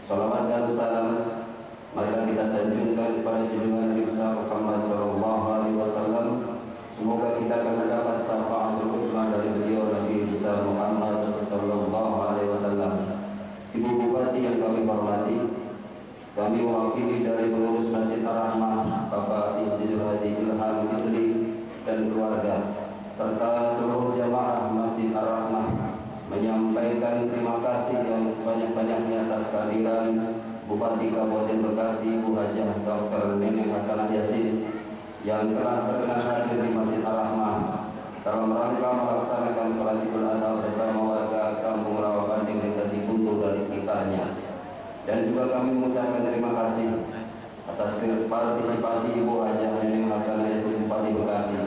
Salawat dan salam marilah kita sanjungkan kepada junjungan Nabi besar Muhammad sallallahu alaihi wasallam. Semoga kita akan mendapat syafaat utama dari beliau Nabi besar Muhammad sallallahu alaihi wasallam. Ibu Bupati yang kami hormati, kami mewakili dari pengurus Masjid Ar-Rahmah Bapak Insinyur Haji Ilham Fitri dan keluarga serta seluruh jamaah Masjid Ar-Rahmah menyampaikan terima kasih yang sebanyak-banyaknya atas kehadiran Bupati Kabupaten Bekasi Bu Hajah Dr. Neneng Hasanah Yasin yang telah berkenan hadir di Masjid Ar-Rahmah dalam rangka melaksanakan sholat Idul Adha bersama warga Kampung Rawabanding Desa Cikuntu dan sekitarnya. Dan juga kami mengucapkan terima kasih atas partisipasi Ibu Hajah Neneng Hasanah Yasin Bupati Bekasi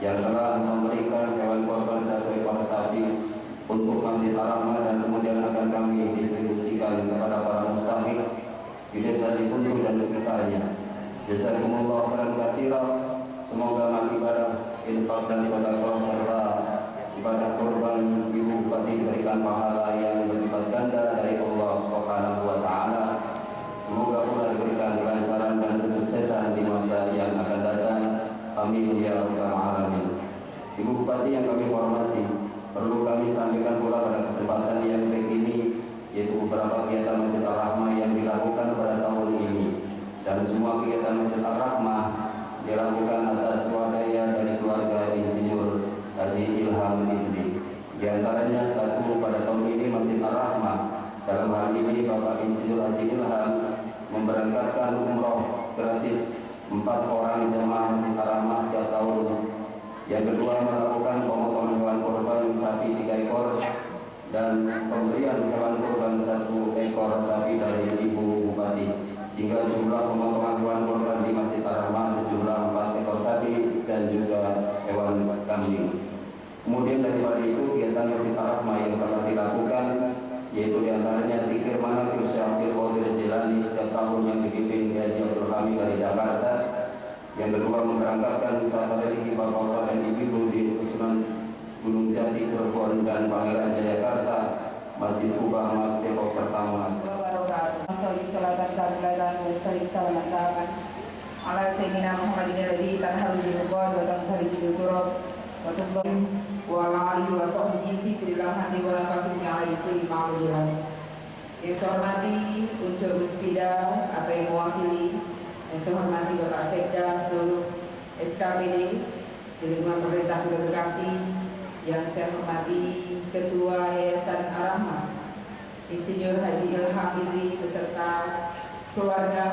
yang telah memberikan hewan korban satu ekor sapi untuk Masjid Ar-Rahmah dan kemudian akan kami distribusikan kepada para mustahik di Desa Cikuntu dan sekitarnya. Jazakumullah khairan katsiran. Semoga amal ibadah, infak dan sedekah serta ibadah kurban Ibu Bupati diberikan pahala yang berlipat ganda dari Allah Subhanahu wa taala. Semoga pula diberikan kelancaran dan kesuksesan di masa yang akan datang. Amin ya rabbal alamin. Ibu Bupati yang kami hormati, perlu kami sampaikan pula pada kesempatan yang baik ini, yaitu beberapa kegiatan Masjid Ar-Rahmah yang dilakukan pada tahun ini, dan semua kegiatan Masjid Ar-Rahmah dilakukan atas swadaya dari keluarga Insinyur Haji Ilham Fitri. Di antaranya satu pada tahun ini Masjid Ar-Rahmah dalam hal ini Bapak Insinyur Haji Ilham memberangkatkan umroh gratis 4 orang jemaah Masjid Ar-Rahmah setiap tahun. Yang kedua melakukan pemotongan hewan kurban sapi 3 ekor dan pemberian hewan kurban 1 ekor sapi dari Ibu Bupati, sehingga jumlah pemotongan hewan kurban di Masjid Ar-Rahmah sejumlah 4 ekor sapi dan juga hewan kambing. Kemudian daripada itu kegiatan Masjid Ar-Rahmah yang telah dilakukan yaitu diantaranya zikir manaqib Syekh Qadir Jilani setiap tahun yang dipimpin Haji Abdul Hamid dari Jakarta. Yang kedua memberangkatkan wisata religi bapak-bapak dan ibu-ibu di Sunan Gunung Jati, Cirebon dan Pangeran Jayakarta, Masjid Kubah, Masjid Depok serta Monas. Salli salatan kamilatan wa sallim salaman taman ala sayyidina Muhammadin alladhi tanhalu bihi-qad wa tanhalu bihi-turab wa tuqbal wa ala alihi wa sahbihi fi kulli lamhatin wa nafasin fi kulli ma'lumin. Yang saya hormati unsur Muspida atau yang mewakili, yang saya hormati Bapak Sekda seluruh SKPD di lingkungan pemerintah Kota Bekasi, yang saya hormati Ketua Yayasan Ar-Rahmah Insinyur Haji Ilham Fitri beserta keluarga,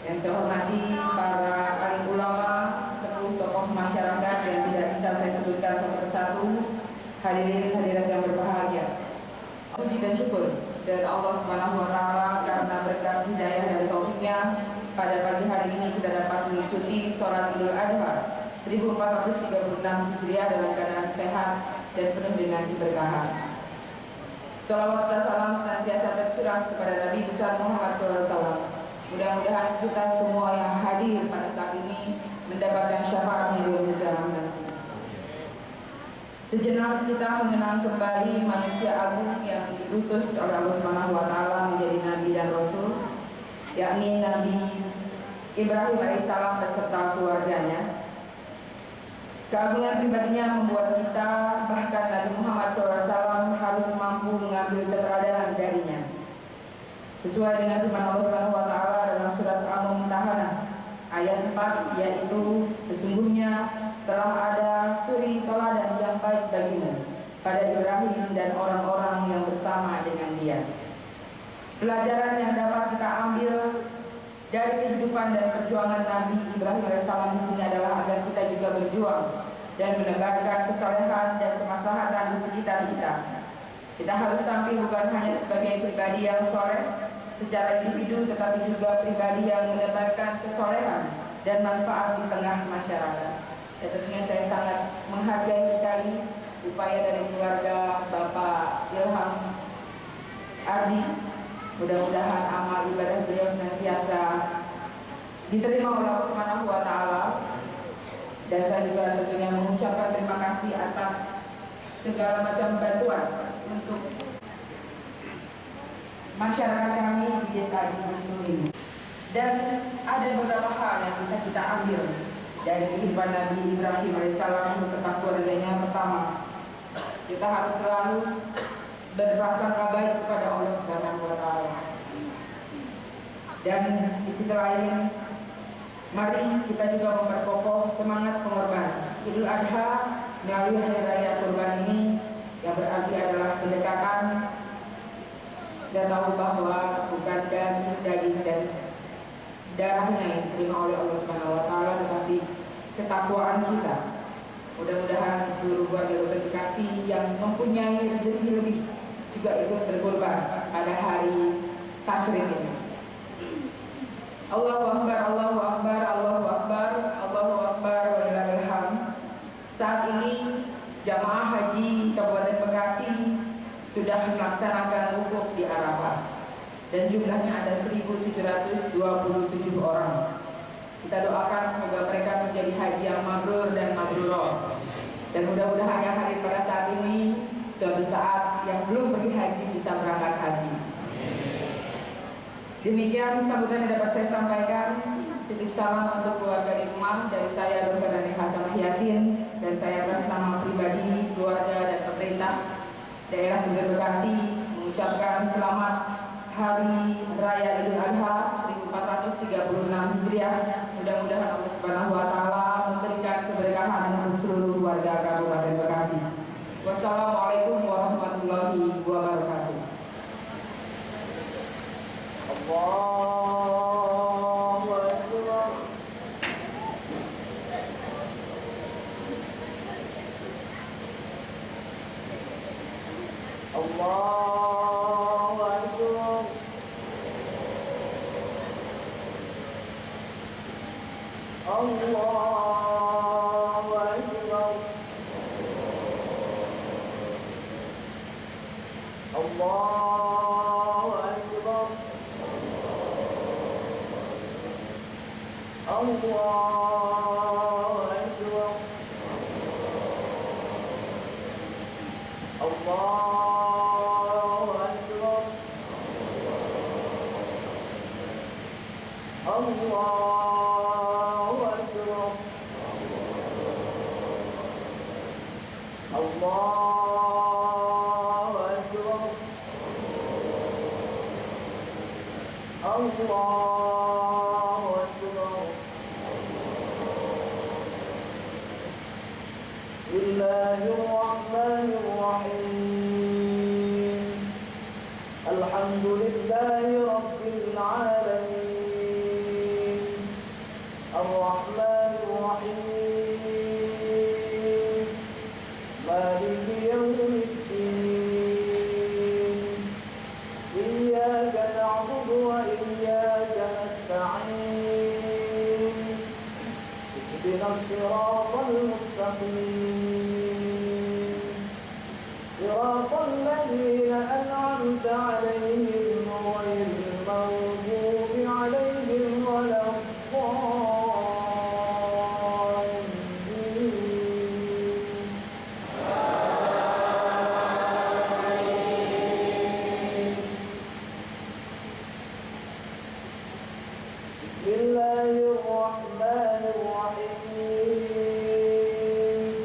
yang saya hormati para alim ulama, sesepuh tokoh masyarakat yang tidak bisa saya sebutkan satu persatu, hadirin hadirat yang berbahagia. Puji dan syukur dari Allah Subhanahu wa taala karena berkat hidayah dan taufiknya pada pagi hari ini kita dapat mengikuti sholat Idul Adha 1436 Hijriah dalam keadaan sehat dan penuh dengan keberkahan. Salawat serta salam senantiasa tercurah kepada Nabi besar Muhammad SAW. Mudah-mudahan kita semua yang hadir pada saat ini mendapatkan syafaatnya di yaumil qiyamah nanti. Sejenak kita mengenang kembali manusia agung yang diutus oleh Allah Subhanahu wa taala menjadi nabi dan rasul, yakni Nabi Ibrahim alaihissalam beserta keluarganya. Keagungan pribadinya membuat kita, bahkan Nabi Muhammad SAW, harus mampu mengambil keteladanan darinya. Sesuai dengan firman Allah Subhanahu wa taala dalam surat Al-Mumtahanah ayat 4, yaitu sesungguhnya telah ada suri teladan yang baik bagimu pada Ibrahim dan orang-orang yang bersama dengan dia. Pelajaran yang dapat kita ambil dari kehidupan dan perjuangan Nabi Ibrahim alaihissalam di sini adalah agar kita juga berjuang dan menebarkan kesalehan dan kemaslahatan di sekitar kita. Kita harus tampil bukan hanya sebagai pribadi yang soleh secara individu, tetapi juga pribadi yang menebarkan kesolehan dan manfaat di tengah masyarakat. Dan tentunya saya sangat menghargai sekali upaya dari keluarga Bapak Ilham Ardi. Mudah-mudahan amal ibadah beliau senantiasa diterima oleh Allah Subhanahu wa taala. Dan saya juga tentunya mengucapkan terima kasih atas segala macam bantuan untuk masyarakat kami di desa Cibutung ini. Dan ada beberapa hal yang bisa kita ambil dari kehidupan Nabi Ibrahim alaihissalam beserta keluarganya. Pertama, kita harus selalu berprasangka baik kepada Allah Subhanahu wa taala. Dan di sisi lain, mari kita juga memperkokoh semangat pengorbanan. Idul Adha melalui hari raya kurban ini yang berarti adalah pendekatan dan tahu bahwa bukan daging dan darahnya yang diterima oleh Allah Subhanahu wa taala, tetapi ketakwaan kita. Mudah-mudahan seluruh warga Bekasi yang mempunyai rezeki lebih juga ikut berkorban pada hari tasyrik ini. Allahu Akbar, Allahu Akbar, Allahu Akbar, Allahu Akbar, walillahil hamd. Saat ini jamaah haji Kabupaten Bekasi sudah melaksanakan wukuf di Arafah dan jumlahnya ada 1.727 orang. Kita doakan semoga mereka menjadi haji yang mabrur dan mabrurah. Dan mudah-mudahan yang hadir pada saat ini suatu saat yang belum pergi haji bisa berangkat haji. Demikian sambutan yang dapat saya sampaikan. Titip salam untuk keluarga di rumah dari saya Dr. Nanik Hasanah Yasin, dan saya atas nama pribadi, keluarga dan pemerintah daerah Bekasi mengucapkan selamat Hari Raya Idul Adha 1436 Hijriah. Mudah-mudahan Allah Subhanahu wa taala memberikan keberkahan untuk seluruh warga Kabupaten Bekasi. Wassalamualaikum warahmatullahi wabarakatuh. Allahu Akbar. Allahu Akbar. Allahu Akbar. Allahu Akbar. Allahu Akbar. Allahu Akbar. Allahu Akbar. Allahu Akbar. Allahu Akbar. Bismillahirrahmanirrahim. Alhamdulillahi Rabbil alamin. Ar-Rahmanir-Rahim. Maliki yawmiddin. Iyyaka na'budu wa iyyaka nasta'in. Ihdinas siratal mustaqim. Siratal ladzina an'amta 'alaihim ghairil maghdubi 'alaihim waladdallin. Bismillahirrahmanirrahim.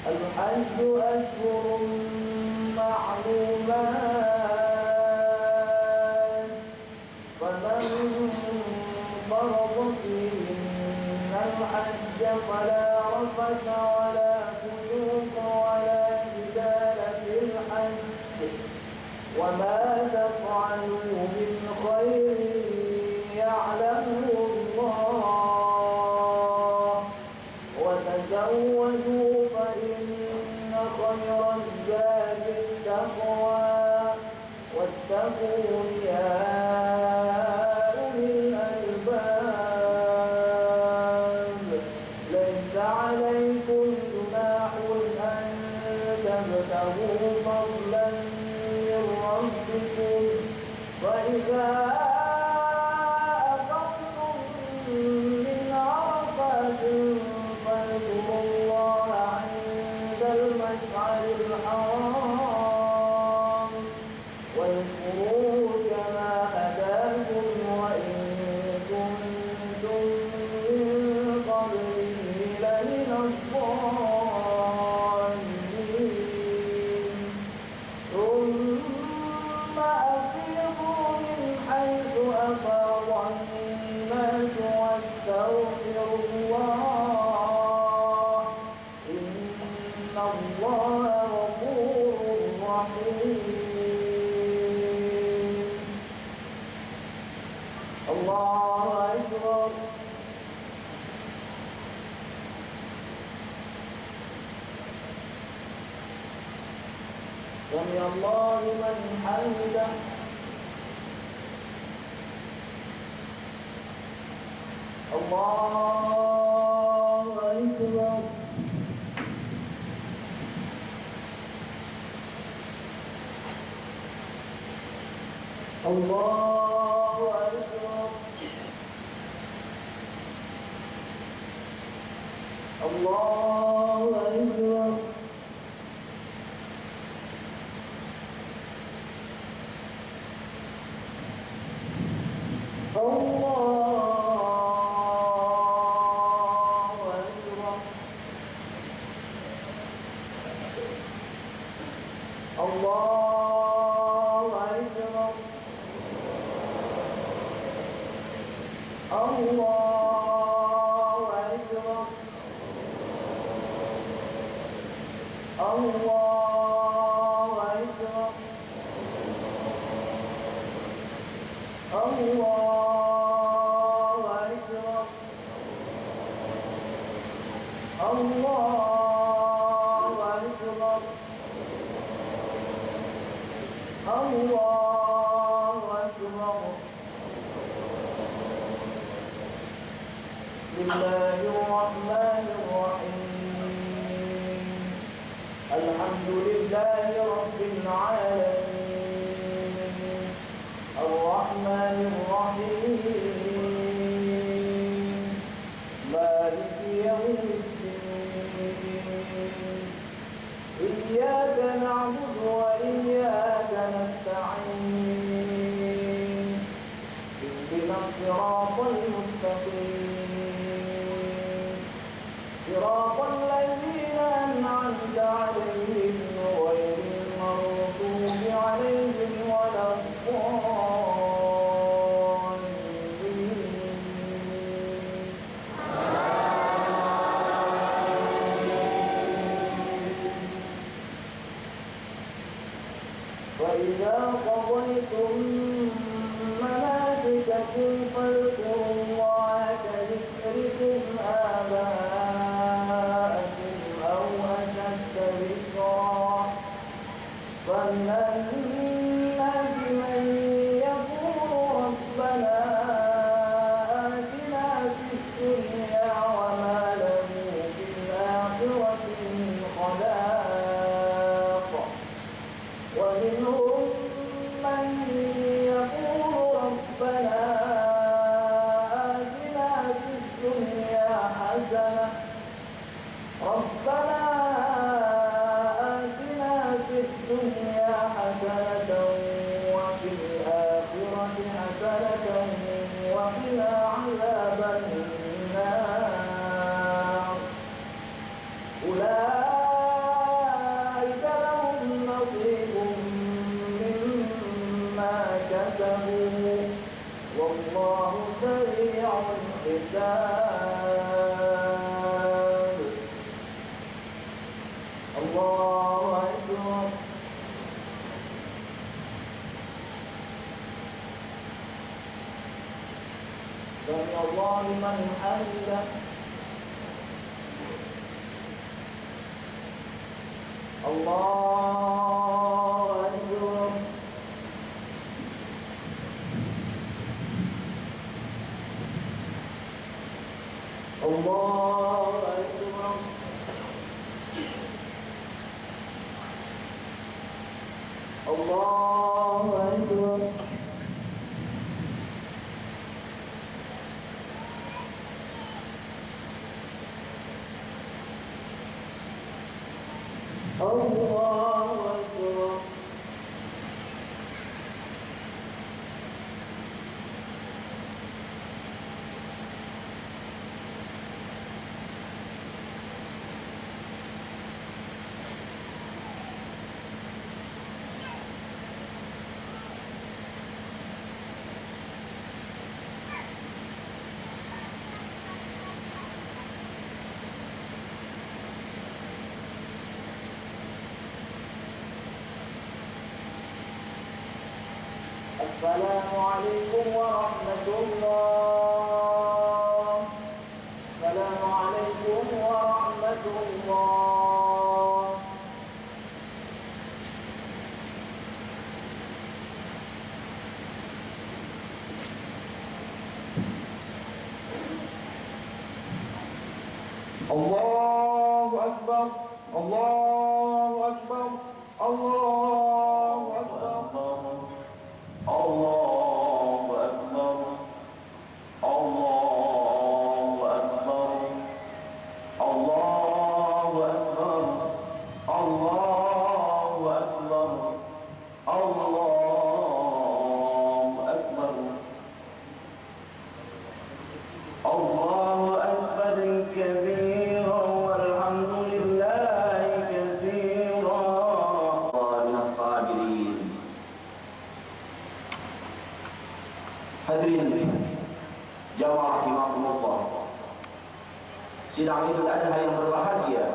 Al-hajju ashhurun ma'lumat. Faman farada fihinna al-hajja fala rafatha wala fusuqa wala jidala fil hajj. Wa ma taf'alu min khairin ya'lamuhu Allah. Wa tazawwadu fa inna khayra az-zadi at-taqwa. Wattaqun ya ulil albab. Laysa 'alaykum junahun an tabtaghu fadlan min rabbikum. Wa idza أفضتم من عرفات فاذكروا الله عند المشعر الحرام واذكروا الله أكبر سمع الله لمن حمده الله أكبر الله أكبر الله أكبر بسم الله الرحمن الرحيم الحمد لله رب العالمين الرحمن الرحيم مالك يوم الدين إياك نعبد وإياك نستعين اهدنا الصراط المستقيم صراط الذين أنعمت عليهم غير المغضوب عليهم ولا الضالين وإذا قضيتم مناسككم فاذكروا الله كذكركم آباءكم أو أشد ذكرا فمن الناس من يقول ربنا آتنا في الدنيا وما له في الآخرة من خلاق ومنهم من يقول ربنا آتنا في الدنيا حسنة ربنا آتنا في الدنيا حسنة وفي الآخرة حسنة وقنا عذاب النار أولئك لهم نصيب مما كسبوا والله سريع الحساب الله أكبر سمع الله لمن حمده الله أكبر الله أكبر الله أكبر الله أكبر Assalamualaikum warahmatullah. Assalamualaikum warahmatullah. Allahu Akbar, Allahu Akbar, Allahu Akbar, Allahu Akbar, Allahu Akbar, Allahu Akbar, Allahu Akbar, Allahu Akbar, Allahu Akbar kabira walhamdulillahi kabira wa minas sabirin. Hadirin jamaah rahimakumullah, sidang Idul Adha yang berbahagia,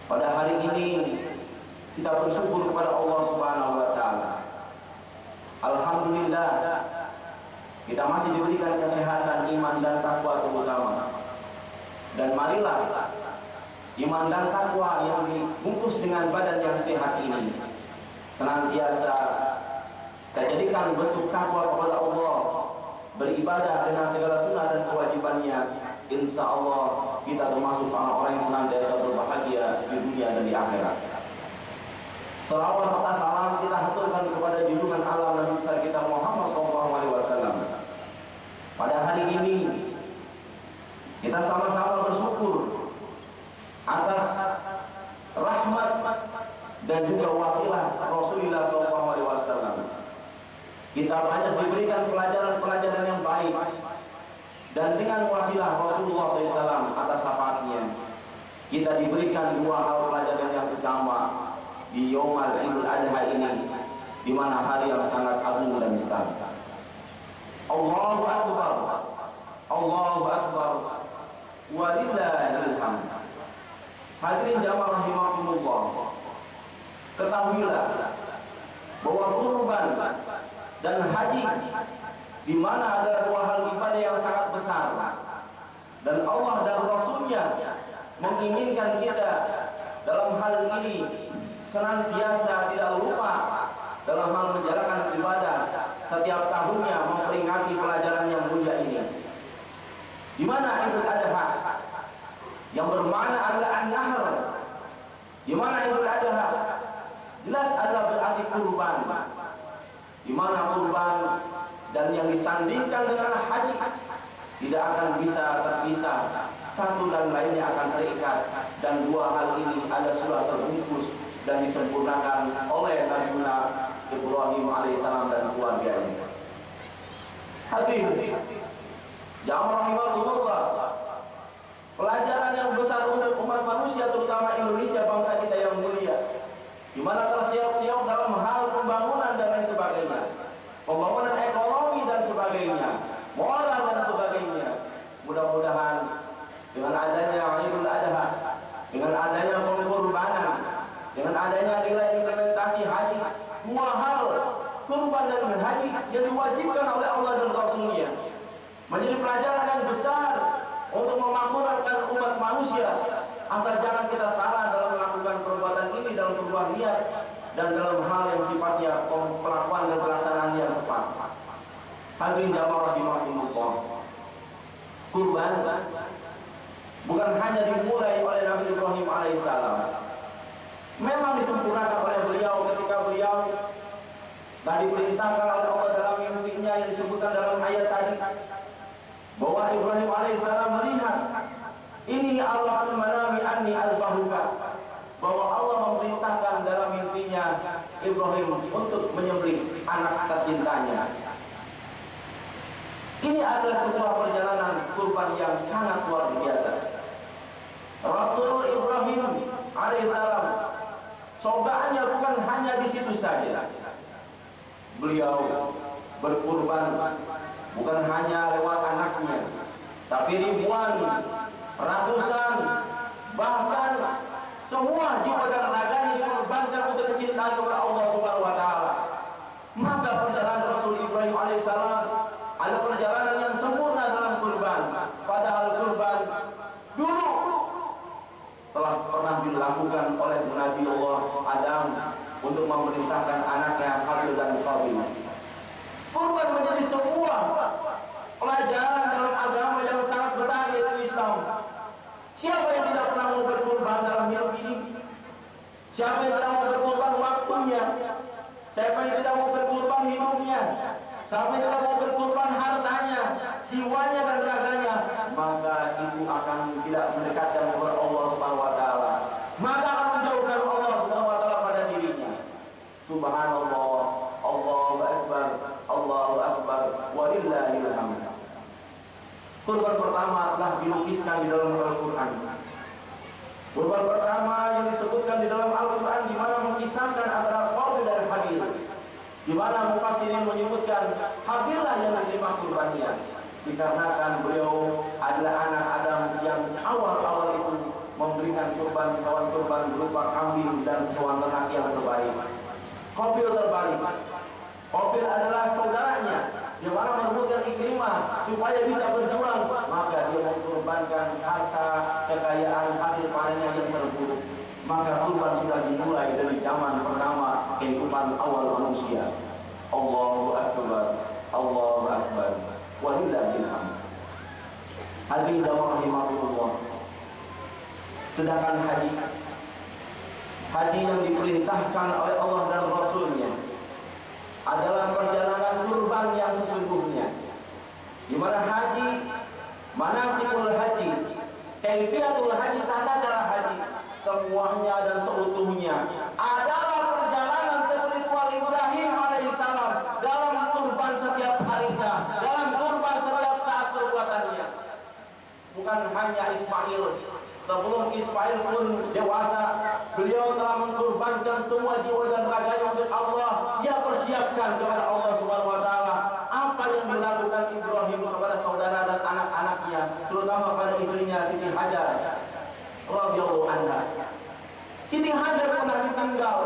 pada hari ini kita bersyukur kepada Allah Subhanahu wa taala. Alhamdulillah kita masih diberikan kesehatan, iman dan takwa terutama. Dan marilah iman dan takwa yang dibungkus dengan badan yang sehat ini senantiasa kita jadikan bentuk takwa kepada Allah, beribadah dengan segala sunnah dan kewajibannya. Insya Allah kita termasuk orang-orang yang senantiasa berbahagia di dunia dan di akhirat. Salawat serta salam kita haturkan kepada junjungan alam Nabi besar kita Muhammad SAW. Pada hari ini kita sama-sama bersyukur atas rahmat dan juga wasilah Rasulullah SAW. Kita banyak diberikan pelajaran-pelajaran yang baik, dan dengan wasilah Rasulullah SAW atas syafaatnya kita diberikan dua hal pelajaran yang utama di Yaumul Idul Adha ini, di mana hari yang sangat agung dan besar. Allahu Akbar, Allahu Akbar, walillahil hamd. Hadirin jamaah rahimakumullah, ketahuilah bahwa kurban dan haji, di mana ada dua hal ibadah yang sangat besar, dan Allah dan Rasulnya menginginkan kita dalam hal ini senantiasa tidak lupa dalam hal menjalankan ibadah setiap tahunnya, memperingati pelajaran yang mulia ini, di mana Idul Adha yang bermakna adalah an-nahr, di mana Idul Adha jelas adalah berarti kurban, di mana kurban dan yang disandingkan dengan haji tidak akan bisa terpisah, satu dan lainnya akan terikat, dan dua hal ini ada sudah terbungkus dan disempurnakan oleh Nabi Ibrahim alaihissalam dan keluarganya. Hadirin jamaah rahimakumullah, pelajaran yang besar untuk umat manusia, terutama Indonesia bangsa kita yang mulia, di mana tersiap-siap dalam hal pembangunan dan lain sebagainya, pembangunan ekonomi dan sebagainya, moral dan sebagainya. Mudah-mudahan dengan adanya Idul Adha, dengan adanya pengorbanan, dengan adanya nilai implementasi haji, dua hal kurban dan haji yang diwajibkan oleh Allah dan Rasulnya menjadi pelajaran yang besar untuk memakmurkan umat manusia, agar jangan kita salah dalam melakukan perbuatan ini dalam sebuah niat dan dalam hal yang sifatnya pelakuan dan pelaksanaan yang tepat. Hadirin jamaah rahimakumullah, kurban bukan hanya dimulai oleh Nabi Ibrahim alaihissalam, memang disempurnakan oleh beliau ketika beliau tadi diperintahkan oleh Allah dalam mimpinya yang disebutkan dalam ayat tadi, bahwa Ibrahim alaihissalam melihat ini Allah al-manami anni al-bahuka, bahwa Allah memerintahkan dalam mimpinya Ibrahim untuk menyembelih anak tercintanya. Ini adalah sebuah perjalanan kurban yang sangat luar biasa. Rasul Ibrahim alaihissalam cobaannya bukan hanya di situ saja. Beliau berkurban bukan hanya lewat anaknya, tapi ribuan, ratusan, bahkan semua jiwa dan raganya dikorbankan untuk kecintaan kepada Allah Subhanahu wa taala. Maka untuk memerintahkan anaknya Habil dan Qabil. Kurban menjadi sebuah pelajaran dalam agama yang sangat besar, yaitu Islam. Siapa yang tidak pernah mau berkurban dalam hidup ini? Siapa yang tidak mau berkurban waktunya? Siapa yang tidak mau berkurban hidupnya? Siapa yang tidak mau berkurban hartanya, jiwanya dan raganya? Maka itu akan tidak mendekatkan kepada Allah Subhanahu wa taala. Maka akan menjauhkan Allah Subhanahu wa taala pada dirinya. Subhanallah, Allahu akbar, walillahil hamd. Kurban pertama telah dilukiskan di dalam Al-Qur'an. Kurban pertama yang disebutkan di dalam Al-Qur'an di mana mengisahkan antara Qabil dan Habil. Di mana mufassirin menyebutkan Habillah yang menerima kurbannya, dikarenakan beliau adalah anak Adam yang awal-awal itu memberikan kurban hewan kurban berupa kambing dan hewan ternak yang terbaik. Qabil terbalik. Qabil adalah saudaranya, di mana merebutkan Ikrimah supaya bisa berjuang, maka dia mengorbankan harta kekayaan hasil panennya yang terburuk. Maka kurban sudah dimulai dari zaman pertama kehidupan awal manusia. Allahu akbar, Allahu akbar, walillahil hamd. Hadirin rahimahullah. Sedangkan haji yang diperintahkan oleh Allah dan Rasulnya adalah perjalanan kurban yang sesungguhnya, di mana haji, manasikul haji, kaifiatul haji, tata cara haji, semuanya dan seutuhnya adalah perjalanan spiritual Ibrahim alaihissalam dalam kurban setiap harinya, dalam kurban setiap saat perbuatannya. Bukan hanya Ismail. Sebelum Ismail pun dewasa, beliau telah mengkorbankan semua jiwa dan raganya untuk Allah. Dia persiapkan kepada Allah Subhanahu wa taala apa yang dilakukan Ibrahim kepada saudara dan anak-anaknya, terutama pada istrinya Siti Hajar radhiyallahu anha. Siti Hajar pernah ditinggal.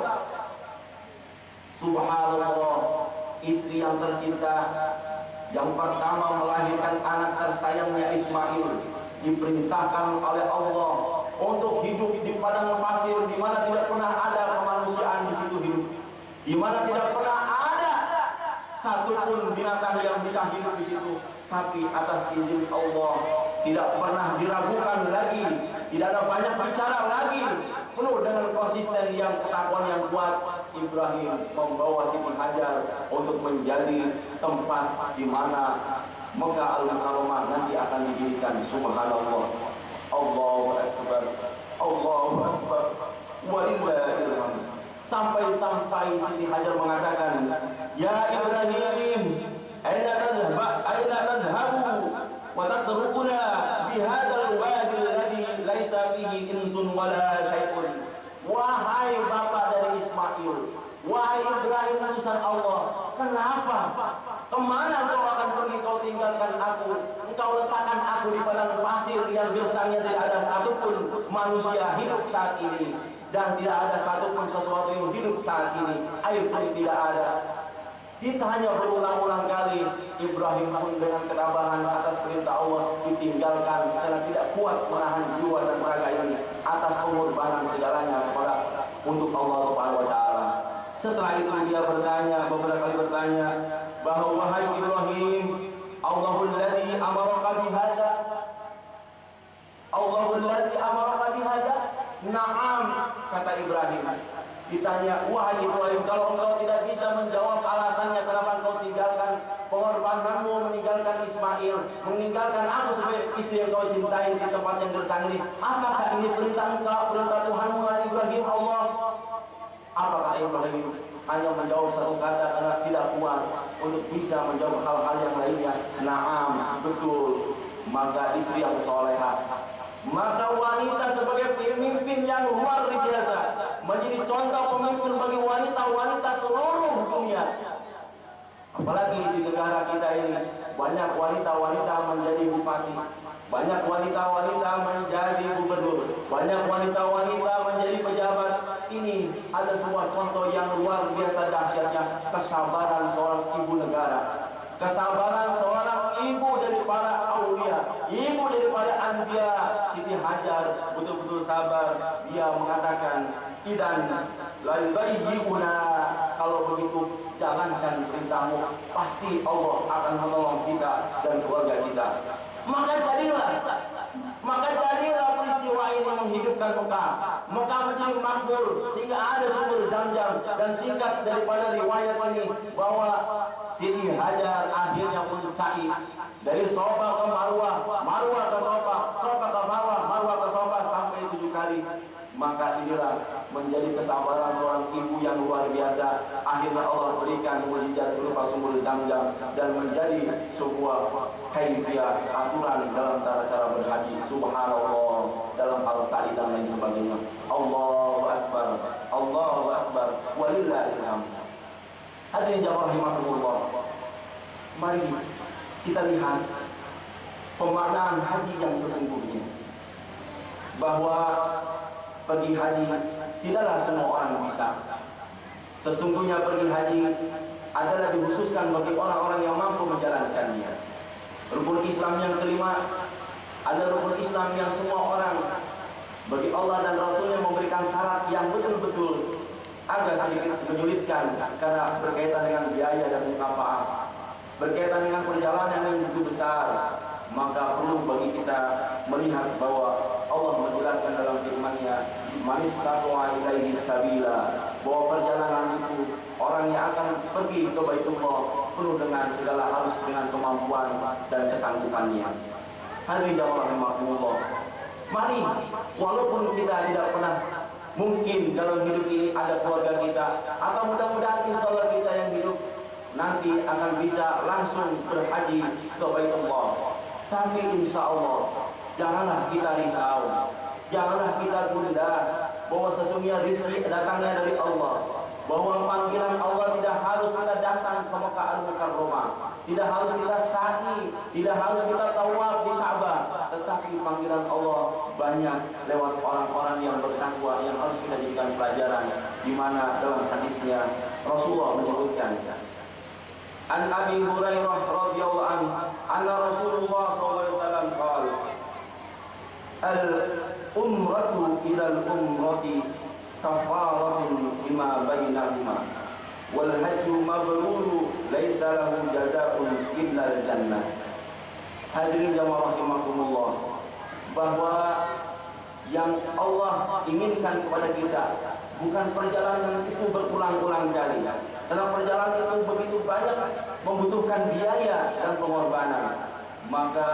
Subhanallah, istri yang tercinta yang pertama melahirkan anak tersayangnya Ismail, diperintahkan oleh Allah untuk hidup di padang pasir di mana tidak pernah ada kemanusiaan di situ hidup, di mana tidak pernah ada satupun binatang yang bisa hidup di situ, tapi atas izin Allah tidak pernah diragukan lagi, tidak ada banyak bicara lagi, penuh dengan konsisten yang ketakuan yang kuat. Ibrahim membawa Siti Hajar untuk menjadi tempat di mana Mekah Al-Mukarramah nanti akan didirikan. Subhanallah, Allahu akbar, Allahu akbar, walillahil hamd. Sampai Siti Hajar mengatakan, ya Ibrahim, aina tadhhabu wa tasrukuna bihadzal wadi alladhi laisa fihi insun wala syai'un. Wahai bapak dari Ismail, wahai Ibrahim utusan Allah, kenapa? Kemana engkau akan pergi? Kau tinggalkan aku, engkau letakkan aku di padang pasir yang gersangnya tidak ada satupun manusia hidup saat ini, dan tidak ada satupun sesuatu yang hidup saat ini, air pun tidak ada. Ditanya berulang-ulang kali, Ibrahim pun dengan ketabahan atas perintah Allah ditinggalkan karena tidak kuat menahan jiwa dan raga ini atas pengorbanan segalanya kepada untuk Allah Subhanahu wa taala. Setelah itu dia beberapa kali bertanya bahwa wahai Ibrahim, Allahul ladzi amaraka bihadza, Allahul ladzi amaraka bihadza. Na'am, kata Ibrahim. Ditanya, wahai Ibrahim, kalau engkau tidak bisa menjawab alasannya kenapa engkau tinggalkan pengorbananmu, meninggalkan Ismail, meninggalkan aku sebagai istri yang kau cintai di tempat yang gersang ini, apakah ini perintah engkau, perintah Tuhanmu, wahai Ibrahim? Allah. Apakah Ibrahim hanya menjawab satu kata karena tidak kuat untuk bisa menjawab hal-hal yang lainnya? Naam, betul. Maka istri yang solehah, maka wanita sebagai pemimpin yang luar biasa, menjadi contoh pemimpin bagi wanita-wanita seluruh dunia. Apalagi di negara kita ini, banyak wanita-wanita menjadi bupati, banyak wanita-wanita menjadi gubernur, banyak wanita-wanita menjadi pejabat. Ini ada sebuah contoh yang luar biasa dahsyatnya kesabaran seorang ibu negara, kesabaran seorang ibu daripada aulia, ibu daripada anbiya. Siti Hajar betul-betul sabar. Dia mengatakan, idan la yudayyuna, kalau begitu jalankan perintahmu, pasti Allah akan menolong kita dan keluarga kita. Maka jadilah peristiwa ini menghidupkan Mekah. Mekah menjadi makmur sehingga ada sumur Zam-Zam. Dan singkat daripada riwayat ini bahwa Siti Hajar akhirnya pun sa'i dari Safa ke Marwah, Marwah ke Safa, Safa ke Marwah, Marwah ke Safa sampai 7 kali. Maka inilah menjadi kesabaran seorang ibu yang luar biasa. Akhirnya Allah berikan mukjizat berupa sumur Zam-Zam dan menjadi sebuah kaifiah aturan dalam cara-cara berhaji. Subhanallah, dalam hal sa'i dan lain sebagainya. Allahu Akbar, Allahu Akbar, walillahil hamd. Hadirin jamaah rahimakumullah, mari kita lihat pemaknaan haji yang sesungguhnya, bahwa pergi haji tidaklah semua orang bisa. Sesungguhnya pergi haji adalah dikhususkan bagi orang-orang yang mampu menjalankannya. Rukun Islam yang kelima adalah rukun Islam yang semua orang, bagi Allah dan Rasulnya memberikan syarat yang betul-betul agak sedikit menyulitkan karena berkaitan dengan biaya dan mukafa'ah, berkaitan dengan perjalanan yang begitu besar. Maka perlu bagi kita melihat bahwa Allah menjelaskan dalam firman-Nya, "Man istata'a ilaihi sabila", bahwa perjalanan itu orang yang akan pergi ke Baitullah penuh dengan segala harus dengan kemampuan dan kesanggupannya. Hadirin jamaah rahimakumullah, mari walaupun kita tidak pernah mungkin dalam hidup ini ada keluarga kita, atau mudah-mudahan insyaallah kita yang hidup nanti akan bisa langsung berhaji ke Baitullah. Tapi insya Allah janganlah kita risau, janganlah kita gundah, bahwa sesungguhnya rezeki datangnya dari Allah, bahwa panggilan Allah tidak harus kita datang ke Mekah Al-Mukarramah, tidak harus kita sa'i, tidak harus kita tawaf di Ka'bah, tetapi panggilan Allah banyak lewat orang-orang yang bertakwa yang harus kita jadikan pelajaran. Di mana dalam hadisnya Rasulullah menyebutkan, An Abi Hurairah radhiyallahu anhu, anna Rasulullah sallallahu alaihi wasallam qala, al-umratu ila al-umrati kafaratun lima bainahuma wal hajju mabrur laisa lahu jazaa'un illa al-jannah. Hadirin jamaah rahimakumullah, bahwa yang Allah inginkan kepada kita bukan perjalanan itu berulang-ulang kali, karena perjalanan itu begitu banyak membutuhkan biaya dan pengorbanan. Maka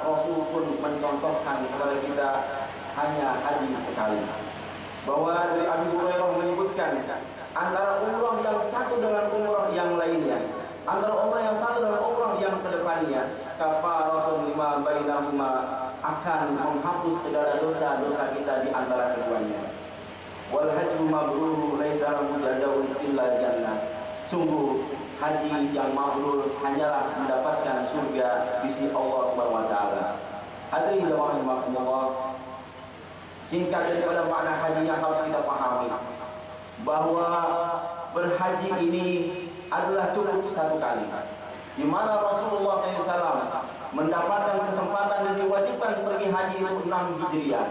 Rasul pun mencontohkan kepada kita hanya haji sekali. Bahwa dari Abu Hurairah menyebutkan, antara umrah yang satu dengan umrah yang lainnya, antara umrah yang satu dengan umrah yang kedepannya, kafaratun lima bainahuma, akan menghapus segala dosa-dosa kita di antara keduanya. Wal hajju mabrur laisa lahu jazaa'un illa jannah. Sungguh haji yang mabrur hanyalah mendapatkan surga di sisi Allah Subhanahu wa taala. Hadirin jamaah rahimakumullah, singkat daripada makna haji yang harus kita pahami, bahwa berhaji ini adalah cukup satu kali, di mana Rasulullah SAW mendapatkan kesempatan dan diwajibkan pergi haji itu 6 Hijriah.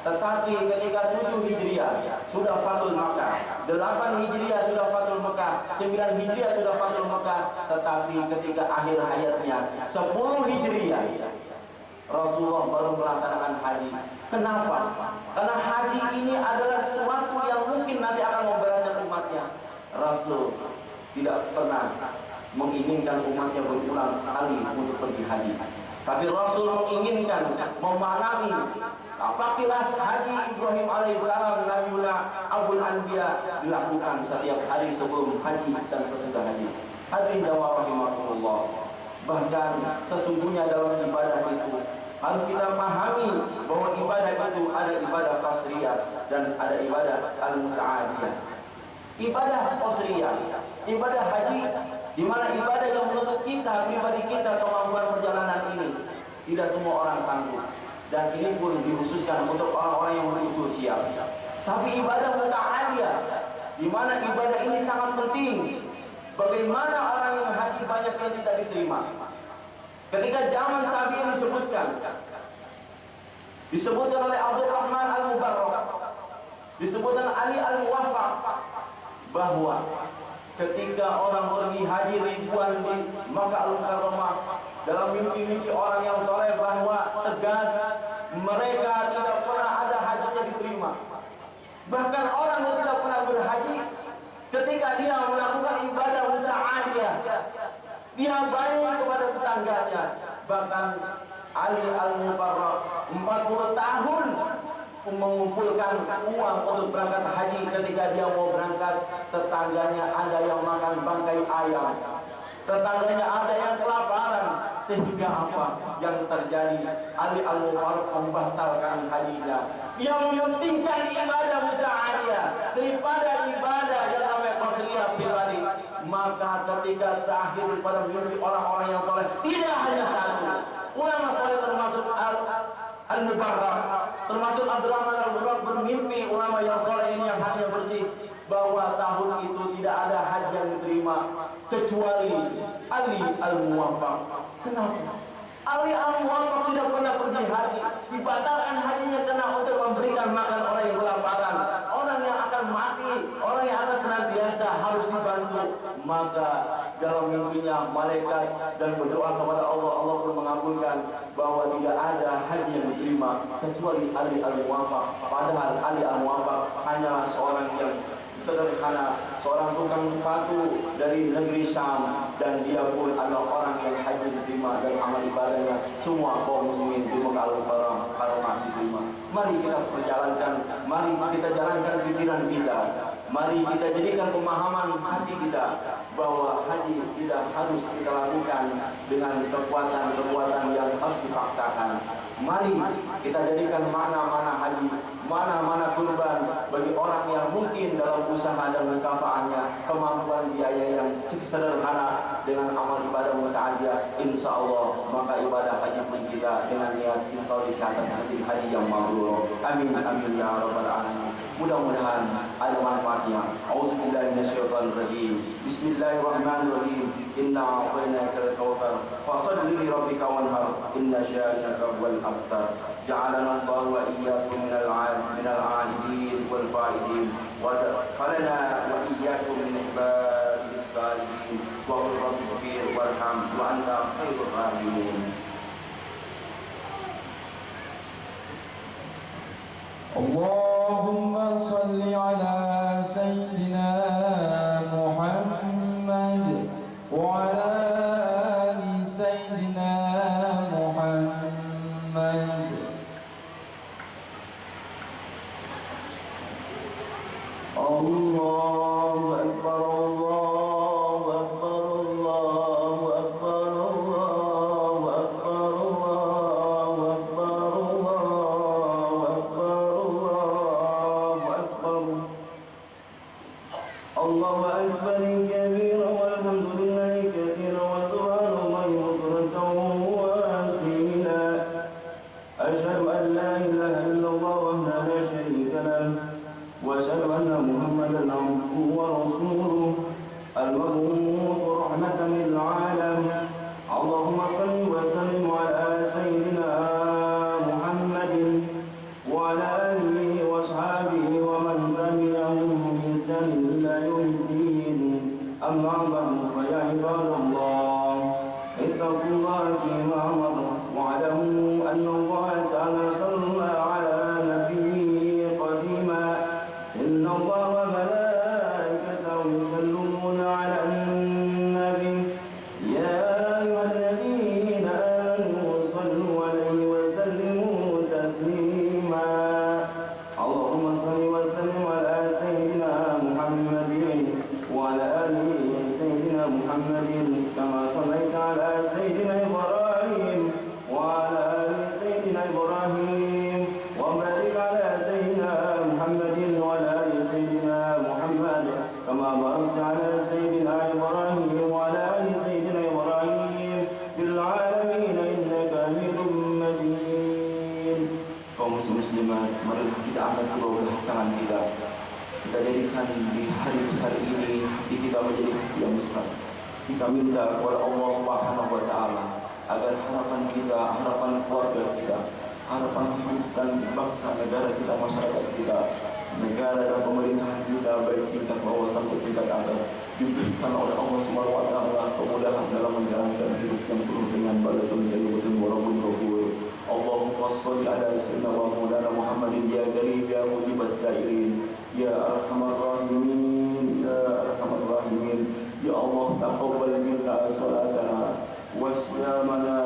Tetapi ketika 7 Hijriah sudah Fathul Makkah, 8 Hijriah sudah Fathul Makkah, 9 Hijriah sudah Fathul Makkah, tetapi ketika akhir hayatnya 10 Hijriah Rasulullah baru melaksanakan haji. Kenapa? Karena haji ini adalah sesuatu yang mungkin nanti akan memberatkan umatnya. Rasul tidak pernah menginginkan umatnya berulang kali untuk pergi haji, tapi Rasul menginginkan memaknai apabila haji Ibrahim alaihissalam Nabiullah Abul Anbiya dilakukan setiap hari sebelum haji dan sesudah haji. Hadirin jamaah rahimakumullah, bahkan sesungguhnya dalam ibadah itu harus kita pahami bahwa ibadah itu ada ibadah qasriyah dan ada ibadah al-muta'adiyah. Ibadah qasriyah, ibadah haji, di mana ibadah yang menuntut kita, pribadi kita, kemampuan perjalanan ini tidak semua orang sanggup, dan ini pun dikhususkan untuk orang-orang yang betul siap. Tapi ibadah muta'adiyah, di mana ibadah ini sangat penting. Bagaimana orang yang haji banyak yang tidak diterima? Ketika zaman tabi'in disebutkan oleh Abdurrahman Al-Mubarrak, Disebutkan Ali Al-Muwaffaq bahwa ketika orang pergi haji ribuan di Makkah Al-Mukarramah, dalam mimpi-mimpi orang yang soleh bahwa tegas mereka tidak pernah ada hajinya diterima. Bahkan orang yang tidak pernah berhaji, ketika dia melakukan ibadah muta'adiyah, dia baik kepada tetangganya. Bahkan Ali Al-Mukarram 40 tahun mengumpulkan uang untuk berangkat haji. Ketika dia mau berangkat, tetangganya ada yang makan bangkai ayam, tetangganya ada yang kelaparan. Sehingga apa yang terjadi? Ali Al-Mukarram membatalkan hajinya. Dia mementingkan ibadah muta'adiyah daripada ibadah yang namanya qasliyah pribadi. Maka ketika terakhir pada mimpi orang-orang yang soleh, tidak hanya satu ulama soleh termasuk Al-Mubarrak, termasuk Abdurrahman Al-Mubarrak bermimpi ulama yang soleh ini yang hatinya bersih, bahwa tahun itu tidak ada haji yang diterima kecuali Ali Al-Muwaffaq. Kenapa? Ali Al-Muwaffaq tidak pernah pergi haji, dibatalkan hajinya karena untuk memberikan makan orang yang kelaparan, orang yang akan mati, orang yang akan senantiasa harus dibantu. Maka dalam mimpinya malaikat dan berdoa kepada Allah, Allah pun mengabulkan bahwa tidak ada haji yang diterima kecuali Ali Al-Muwaffaq. Padahal Ali Al-Muwaffaq hanyalah seorang yang sederhana, seorang tukang sepatu dari negeri Syam, dan dia pun adalah orang yang haji diterima dan amal ibadahnya semua kaum muslimin di Makkah Al-Mukarramah diterima. Mari kita perjalankan, mari kita jalankan pikiran kita, mari kita jadikan pemahaman hati kita bahwa haji tidak harus kita lakukan dengan kekuatan-kekuatan yang harus dipaksakan. Mari kita jadikan mana-mana haji, mana-mana kurban bagi orang yang mungkin dalam usaha dan mukafa'ahnya kemampuan biaya yang cukup sederhana dengan amal ibadah muta'adiyah, insya Allah maka ibadah haji pun kita dengan niat insya Allah dicatat haji yang mabrur. Amin amin ya rabbal alamin. Mudah-mudahan ada manfaatnya. A'udzubillahi minasyaitonir rajim. Bismillahirrahmanirrahim. Inna a'tainakal kautsar fasholli li rabbika wanhar inna syani'aka huwal abtar. Ja'alana Allah wa iyyakum minal 'abidin wal fa'idin wa ja'alana wa iyyakum min ibadis salihin wa qul rabbighfir warham wa anta khairur rahimin. Allahumma salli ala Sayyidina Muhammad wa ala ali Sayyidina Muhammad. Allahu Akbar, Allahu Akbar, Allahu Akbar, Allahu Akbar, Allahu Akbar, Allahu Akbar, Allahu Akbar. Allahu Akbar kabira walhamdulillahi katsira wa subhanallahi bukratan wa asila. Asyhadu an la ilaha illallah wahdahu la syarika lahu وأشهد أن محمدا عبده ورسوله المبعوث رحمة للعالم. اللهم صل وسلم على سيدنا محمد وعلى آله وأصحابه ومن تبعهم بإحسان إلى يوم الدين. أما بعد فيا عباد الله اتقوا الله فيما أمر واعلموا أن الله تعالى صلى على نبيه قديما. إن الله وملائكته يصلون على النبي يا أيها الذين آمنوا صلوا عليه وسلموا تسليما. اللهم صل وسلم على سيدنا محمد وعلى آل سيدنا محمد كما صليت على سيدنا إبراهيم وعلى آل سيدنا إبراهيم وبارك على سيدنا محمد وعلى آل سيدنا محمد كما باركت على سيدنا إبراهيم وعلى آل سيدنا إبراهيم في العالمين إنك حميد مجيد. Kaum muslimat, mari kita angkat kedua tangan kita. Kita jadikan di hari besar ini hati kita menjadi hati yang besar. Kita minta kepada Allah Subhanahu wa taala agar harapan kita, harapan keluarga kita, harapan hidup dan bangsa negara kita, masyarakat kita negara dan pemerintahan kita, baik tingkat bawah sampai tingkat atas, diberikan oleh Allah Subhanahu wa taala kemudahan dalam menjalankan hidup yang penuh dengan balatun tayyibatun warahmatullahi wabarakatuh. Allahumma shalli ala sayyidina wa maulana Muhammadin ya karim ya mujibas sa'ilin ya arhamar rahimin ya arhamar rahimin. Ya Allah, taqabbal minna salatana wa siyamana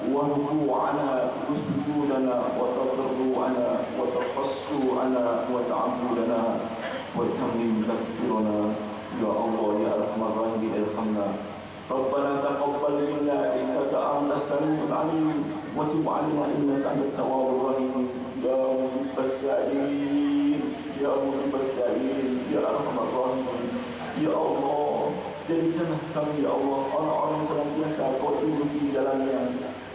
wa ruku'ana wa sujudana wa tadarru'ana wa tafassu'ana wa ta'abbudana wa tammim takbirana. Ya Allah ya arhamar rahimin irhamna. Rabbana taqabbal minna innaka antas samiul alim wa tub 'alaina innaka antat tawwabur rahim. Ya muhibbas sa'ilin ya muhibbas sa'ilin ya arhamar rahimin. Ya Allah, jadikanlah kami ya Allah orang-orang yang senantiasa kau tunjuki di jalannya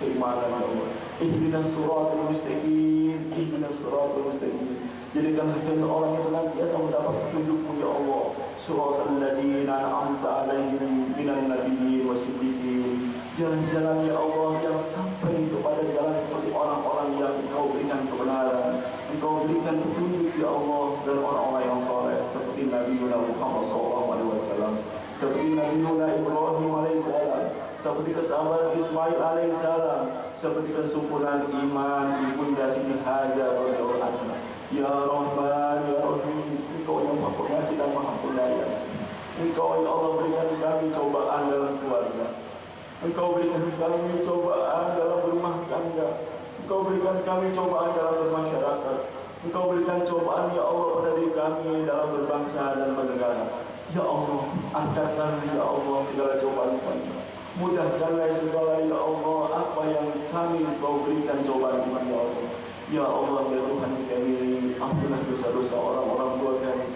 keimanan ya Allah. Ihdinas siratal mustaqim, ihdinas siratal mustaqim. Jadikanlah kami orang yang senantiasa mendapat petunjukmu ya Allah. Siratal ladzina an'amta 'alaihim minan nabiyyin wasiddiqin. Jalan-jalan ya Allah yang sampai kepada jalan seperti orang-orang yang Engkau berikan kebenaran, Engkau berikan petunjuk ya Allah, dan orang-orang yang saleh seperti Nabi Muhammad SAW, seperti Nabi Ibrahim alaihissalam, seperti kesabaran Ismail alaihissalam, seperti kesempurnaan iman Ibunda Siti Hajar radhiyallahu anha. Ya Rahman ya Rahim, Engkau yang Maha Pengasih dan Maha Penyayang. Engkau ya Allah berikan kami cobaan dalam keluarga, Engkau berikan kami cobaan dalam rumah tangga, Engkau berikan kami cobaan dalam bermasyarakat, Engkau berikan cobaan ya Allah pada diri kami dalam berbangsa dan bernegara. Ya Allah, angkatkan ya Allah segala cobaan kami, mudahkanlah segala ya Allah apa yang kami Engkau berikan cobaan kami ya Allah. Ya Allah ya Tuhan kami, ampunlah dosa-dosa orang-orang tua kami,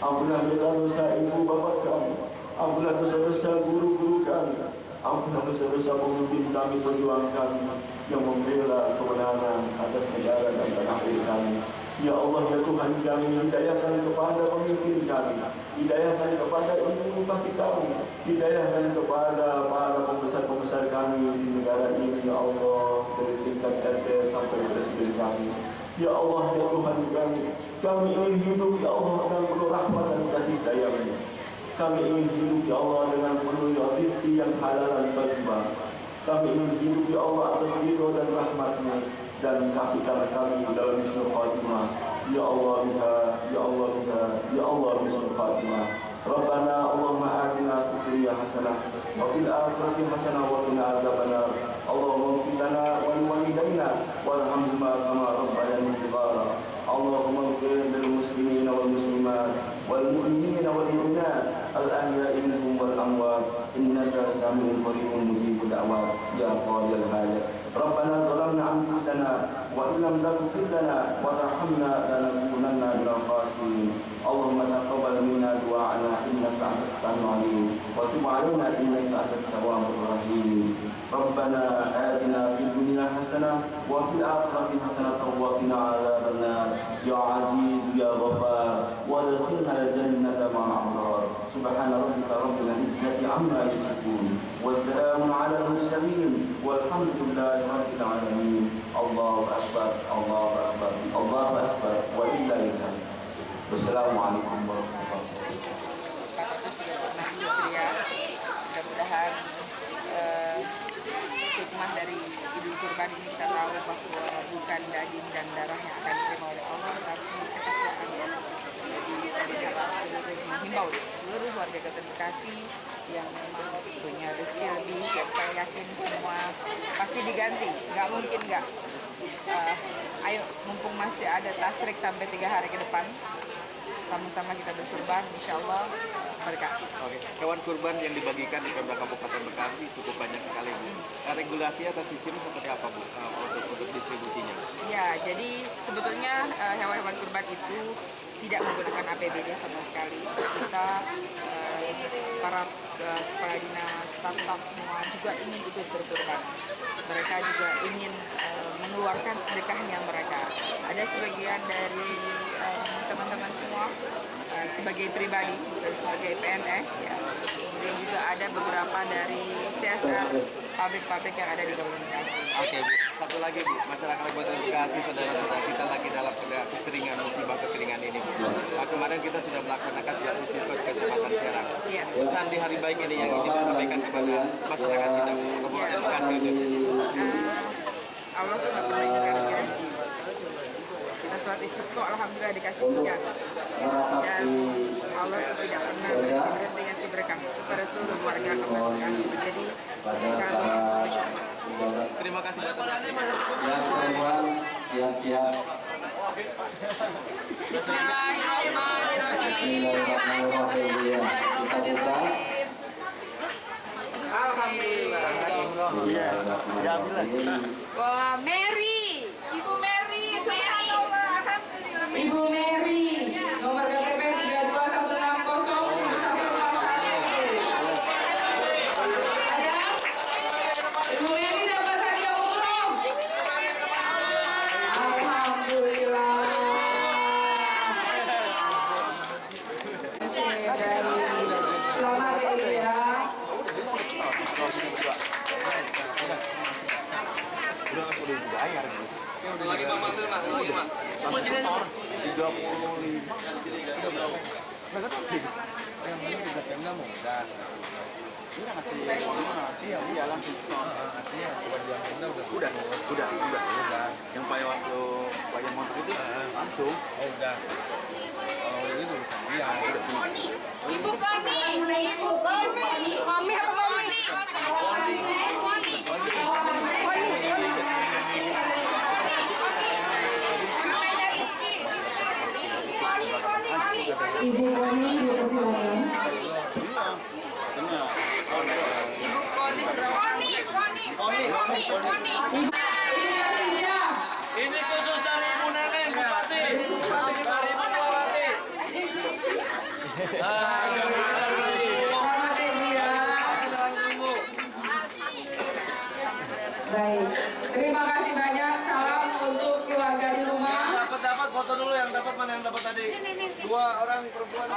ampunlah dosa-dosa ibu bapa kami, ampunlah dosa-dosa guru-guru kami, ampunlah dosa-dosa pemimpin kami, pejuang kami yang membela kebenaran atas negara dan tanah air kami. Ya Allah ya Tuhan kami, hidayahkan kepada pemimpin kami, hidayahkan kepada ibu bapa kami, hidayahkan kepada para pembesar-pembesar kami di negara ini ya Allah, dari tingkat RT sampai presiden kami. Ya Allah ya Tuhan kami ingin hidup ya Allah dengan penuh rahmat dan kasih sayang-Nya. Kami ingin hidup ya Allah dengan penuh rezeki yang halal dan thayyibah. Kami ingin hidup ya Allah atas ridho dan rahmat-Nya, dan kafikanlah kami dalam husnul khatimah. Ya Allah biha, ya Allah biha, ya Allah husnul khatimah. Rabbana Allahumma atina fid dunya hasanah wa fil akhirati hasanah wa qina adzabannar. Allahumma ighfir lana wa liwalidayna warhamhuma kama rabbayana shighara. Allahumma ighfir lil muslimina wal muslimat wal mu'minina wal mu'minat al ahya'i minhum wal amwat innaka sami'un qaribun mujibud da'wat ya qadiyal hajat. Rabbana zalamna anfusana wa illam taghfir lana wa tarhamna lanakunanna minal khasirin. Allahumma taqabbal minna du'ana innaka antas samiul alim wa tub 'alaina innaka antat tawwabur rahim. Rabbana atina fid dunya hasanah wa fil akhirati hasanah wa qina adzabannar. Ya aziz ya ghaffar wa adkhilna al-jannata ma'al abrar. Subhana rabbika rabbil izzati amma yasifun wa salamun 'alal mursalin walhamdulillahi rabbil alamin. Allahu akbar, Allahu akbar, Allahu akbar wa illahil hamd. Wassalamualaikum warahmatullahi wabarakatuh. Mudah-mudahan hikmah dari Idul Kurban ini kita tahu bahwa bukan daging dan darah yang akan diterima oleh Allah, tapi ketakwaan Allah. Jadi saya berharap menghimbau seluruh warga Kota Bekasi yang memang punya rezeki lebih, dan saya yakin semua pasti diganti, nggak mungkin nggak. Ayo, mumpung masih ada tasyrik sampai 3 hari ke depan, sama-sama kita berkurban, insya Allah berkah. Oke, hewan kurban yang dibagikan di Pemda Kabupaten Bekasi cukup banyak sekali, Bu. Regulasi atau sistem seperti apa, Bu, untuk distribusinya? Ya, jadi sebetulnya hewan-hewan kurban itu tidak menggunakan APBD sama sekali. Kita para kepala dinas, staf-staf semua juga ingin ikut berkurban. Mereka juga ingin mengeluarkan sedekahnya mereka. Ada sebagian dari teman-teman semua sebagai pribadi, bukan sebagai PNS ya. Kemudian juga ada beberapa dari CSR pabrik-pabrik yang ada di Kabupaten Bekasi. Oke Bu, satu lagi Bu, masyarakat Kabupaten Bekasi, saudara-saudara kita lagi dalam kekeringan, musibah kekeringan ini Bu. Kemarin kita sudah melaksanakan siar istighfar ke Kecamatan Serang. Iya. Pesan di hari baik ini yang ingin disampaikan kepada masyarakat kita Bu, Kabupaten Bekasi khususnya. Allah tuh nggak pernah ingkar janji. Kita sholat istisqa, alhamdulillah dikasih hujan. Dan Allah tuh tidak pernah berhenti ngasih berkah kepada seluruh warga Kabupaten Bekasi. Jadi kami bersyukur. Terima kasih atas Yang perempuan siap-siap. Bismillahirrahmanirrahim. Bismillahirrahmanirrahim. Kita buka. Alhamdulillah. Wah, Mary, Ibu Mary, subhanallah, alhamdulillah. Ibu Mary, nomor KTP 32160 di samping Pasar. Ada? Ibu Mary dapat hadiah umroh. Alhamdulillah. Selamat ya. Udah. Yang pada waktu wayang motor itu langsung. Udah. Kalau udah gitu, iya. Ibu Koni, Ibu Koni, Mami apa Mami? Ibu Koni, dipersilakan. Ibu Koni, Koni. Ini khusus dari Ibu Neneng, Bupati. Dari Ibu Bupati. Baik, terima kasih banyak. Salam untuk keluarga di rumah. Dapat foto dulu, yang dapat mana yang dapat tadi? Dua orang perempuan.